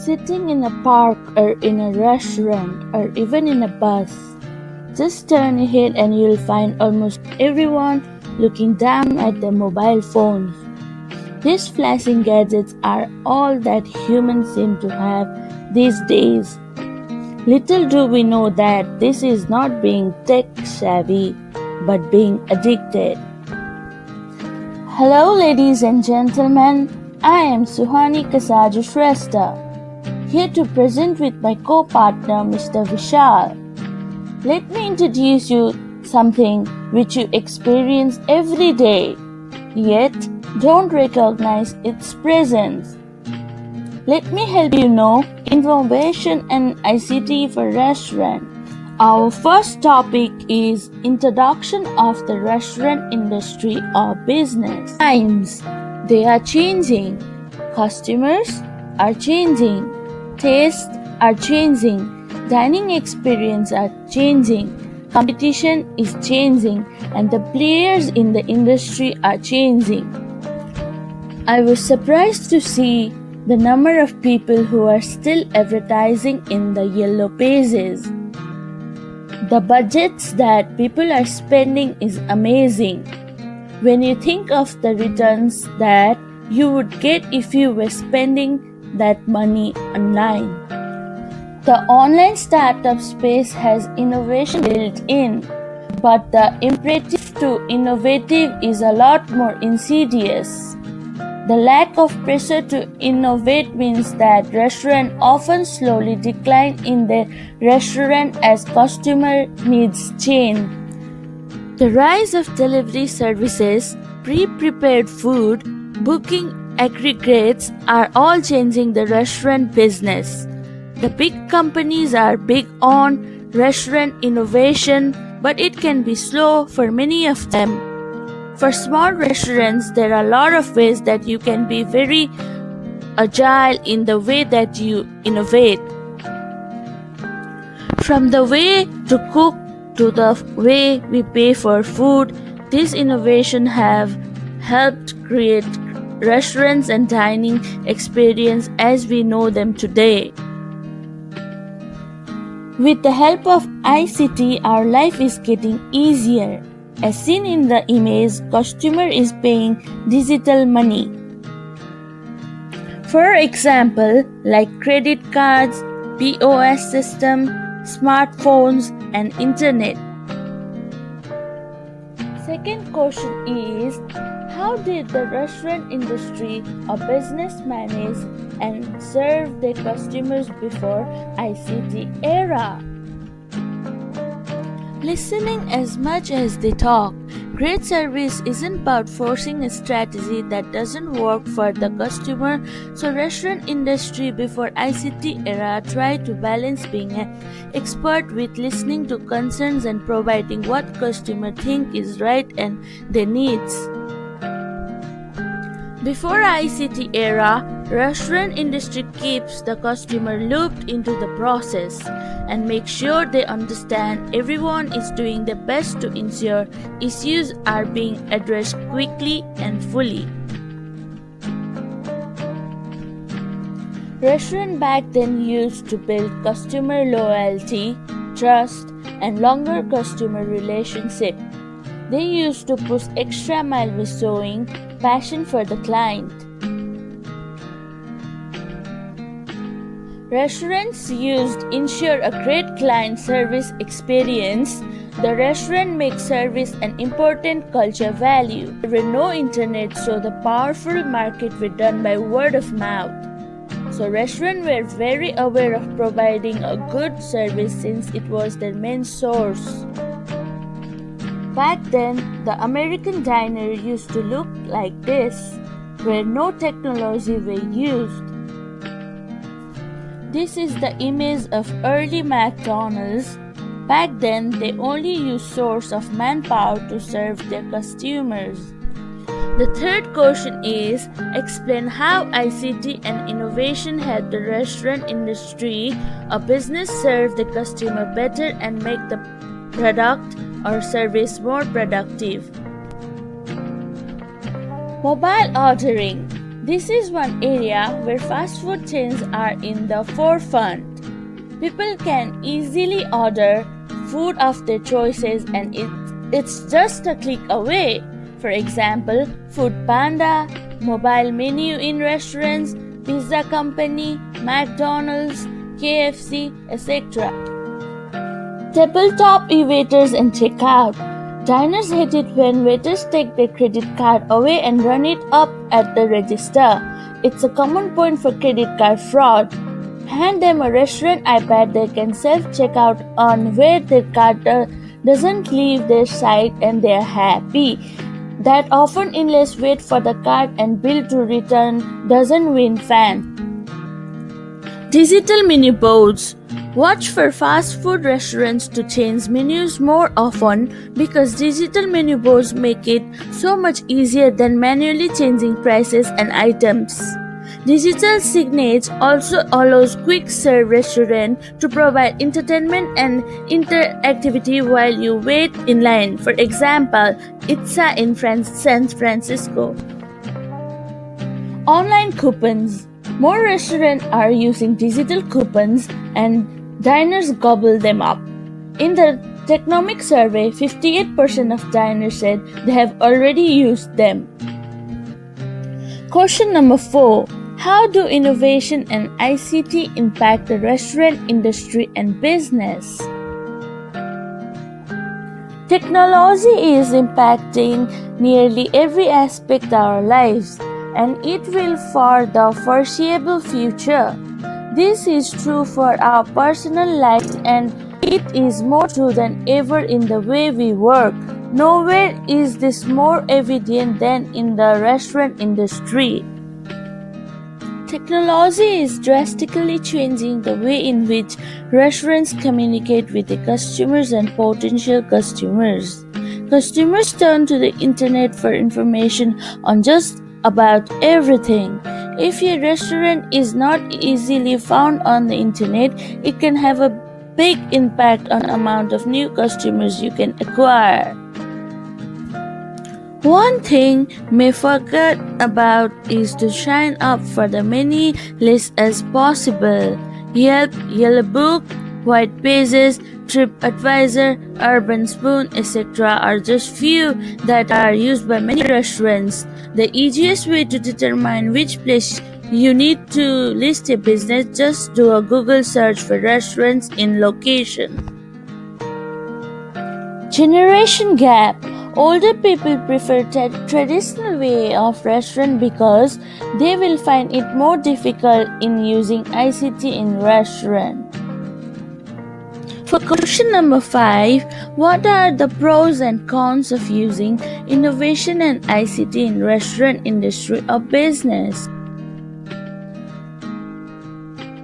Sitting in a park or in a restaurant or even in a bus, just turn ahead and you'll find almost everyone looking down at their mobile phones. These flashing gadgets are all that humans seem to have these days. Little do we know that this is not being tech savvy, but being addicted. Hello, ladies and gentlemen. I am Suhani Shrestha, here to present with my co-partner Mr. Vishal. Let me introduce you something which you experience every day, yet don't recognize its presence. Let me help you know information and ICT for restaurant. Our first topic is introduction of the restaurant industry or business. Times, they are changing. Customers are changing. Tastes are changing. Dining experience are changing. Competition is changing, and the players in the industry are changing. I was surprised to see the number of people who are still advertising in the yellow pages. The budgets that people are spending is amazing. When you think of the returns that you would get if you were spending that money online. The online startup space has innovation built in, but the imperative to innovative is a lot more insidious. The lack of pressure to innovate means that restaurants often slowly decline in their restaurant as customer needs change. The rise of delivery services, pre-prepared food, booking aggregates are all changing the restaurant business. The big companies are big on restaurant innovation, but it can be slow for many of them. For small restaurants, there are a lot of ways that you can be very agile in the way that you innovate. From the way to cook to the way we pay for food, these innovations have helped create restaurants and dining experience as we know them today. With the help of ICT, our life is getting easier. As seen in the image, customer is paying digital money. For example, like credit cards, POS system, smartphones, and internet. Second question is, how did the restaurant industry or business manage and serve their customers before ICT era? Listening as much as they talk. Great service isn't about forcing a strategy that doesn't work for the customer, so restaurant industry before ICT era tried to balance being an expert with listening to concerns and providing what customer think is right and their needs. Before ICT era, restaurant industry keeps the customer looped into the process and make sure they understand everyone is doing their best to ensure issues are being addressed quickly and fully. Restaurant back then used to build customer loyalty, trust, and longer customer relationship. They used to push extra mile with showing passion for the client. Restaurants used ensure a great client service experience. The restaurant makes service an important culture value. There were no internet, so the powerful market were done by word of mouth. So restaurants were very aware of providing a good service since it was their main source. Back then, the American diner used to look like this, where no technology were used. This is the image of early McDonald's. Back then, they only used source of manpower to serve their customers. The third question is, explain how ICT and innovation help the restaurant industry or business serve the customer better and make the product or service more productive. Mobile ordering. This is one area where fast food chains are in the forefront. People can easily order food of their choices and it's just a click away. For example, Food Panda, mobile menu in restaurants, pizza company, McDonald's, KFC, etc. Tabletop e-waiters and checkout. Diners hate it when waiters take their credit card away and run it up at the register. It's a common point for credit card fraud. Hand them a restaurant iPad they can self-checkout on where their card doesn't leave their site and they're happy. That often endless wait for the card and bill to return doesn't win fans. Digital menu boards. Watch for fast food restaurants to change menus more often because digital menu boards make it so much easier than manually changing prices and items. Digital signage also allows quick serve restaurants to provide entertainment and interactivity while you wait in line. For example, ITSA in San Francisco. Online coupons. More restaurants are using digital coupons and diners gobble them up. In the Technomic survey, 58% of diners said they have already used them. Question number 4. How do innovation and ICT impact the restaurant industry and business? Technology is impacting nearly every aspect of our lives, and it will for the foreseeable future. This is true for our personal lives, and it is more true than ever in the way we work. Nowhere is this more evident than in the restaurant industry. Technology is drastically changing the way in which restaurants communicate with their customers and potential customers. Customers turn to the internet for information on just about everything. If your restaurant is not easily found on the internet, it can have a big impact on the amount of new customers you can acquire. One thing may forget about is to sign up for the many lists as possible. Yelp, Yellow Book, White Pages, TripAdvisor, Urban Spoon, etc. are just few that are used by many restaurants. The easiest way to determine which place you need to list a business, just do a Google search for restaurants in location. Generation gap. Older people prefer traditional way of restaurant because they will find it more difficult in using ICT in restaurant. For question number 5, what are the pros and cons of using innovation and ICT in restaurant industry or business?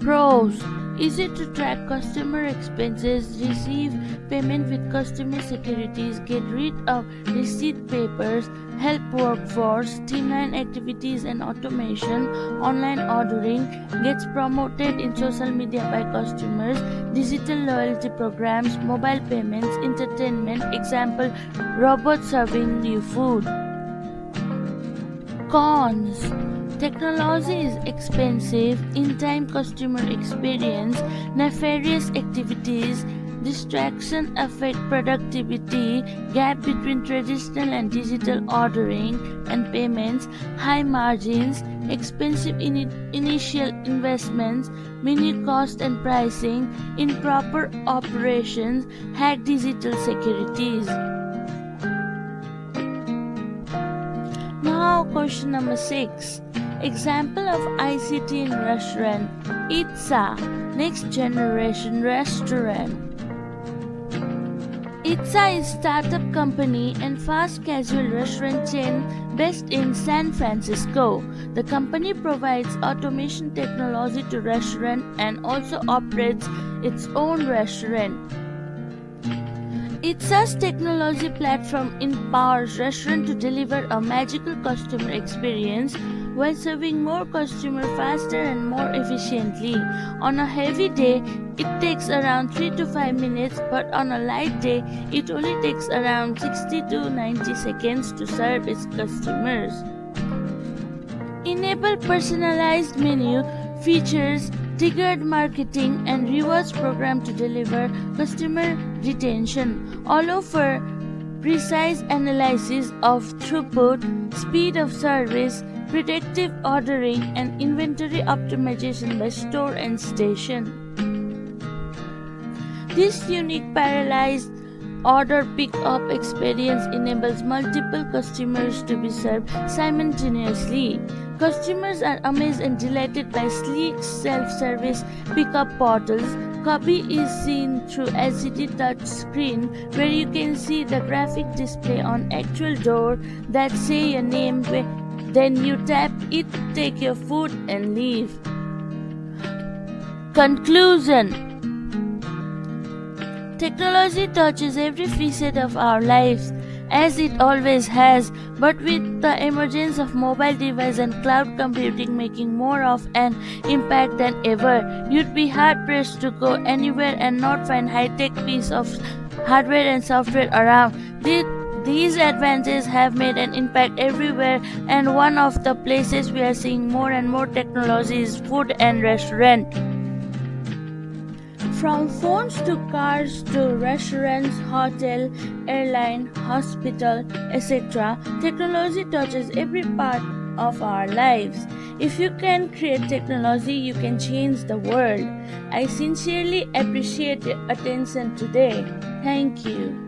Pros: easy to track customer expenses, receive payment with customer securities, get rid of receipt papers, help workforce, streamline activities and automation, online ordering, gets promoted in social media by customers, digital loyalty programs, mobile payments, entertainment, example, robots serving you food. Cons: technology is expensive, in-time customer experience, nefarious activities, distraction affect productivity, gap between traditional and digital ordering and payments, high margins, expensive initial investments, menu cost and pricing, improper operations, hack digital securities. Now question number 6. Example of ICT in restaurant. ITSA, Next Generation Restaurant. ITSA is a startup company and fast casual restaurant chain based in San Francisco. The company provides automation technology to restaurants and also operates its own restaurant. ITSA's technology platform empowers restaurants to deliver a magical customer experience while serving more customers faster and more efficiently. On a heavy day, it takes around 3 to 5 minutes, but on a light day, it only takes around 60 to 90 seconds to serve its customers. enable personalized menu features, tiered marketing, and rewards program to deliver customer retention, allow for precise analysis of throughput, speed of service, predictive ordering, and inventory optimization by store and station. This unique parallelized order pick-up experience enables multiple customers to be served simultaneously. Customers are amazed and delighted by sleek self-service pickup portals. Copy is seen through LCD touch screen where you can see the graphic display on actual door that say your name. Then you tap it, take your food and leave. Conclusion. Technology touches every facet of our lives, as it always has, but with the emergence of mobile devices and cloud computing making more of an impact than ever, you'd be hard-pressed to go anywhere and not find high-tech piece of hardware and software around. These advances have made an impact everywhere, and one of the places we are seeing more and more technology is food and restaurant. From phones to cars to restaurants, hotel, airline, hospital, etc., technology touches every part of our lives. If you can create technology, you can change the world. I sincerely appreciate your attention today. Thank you.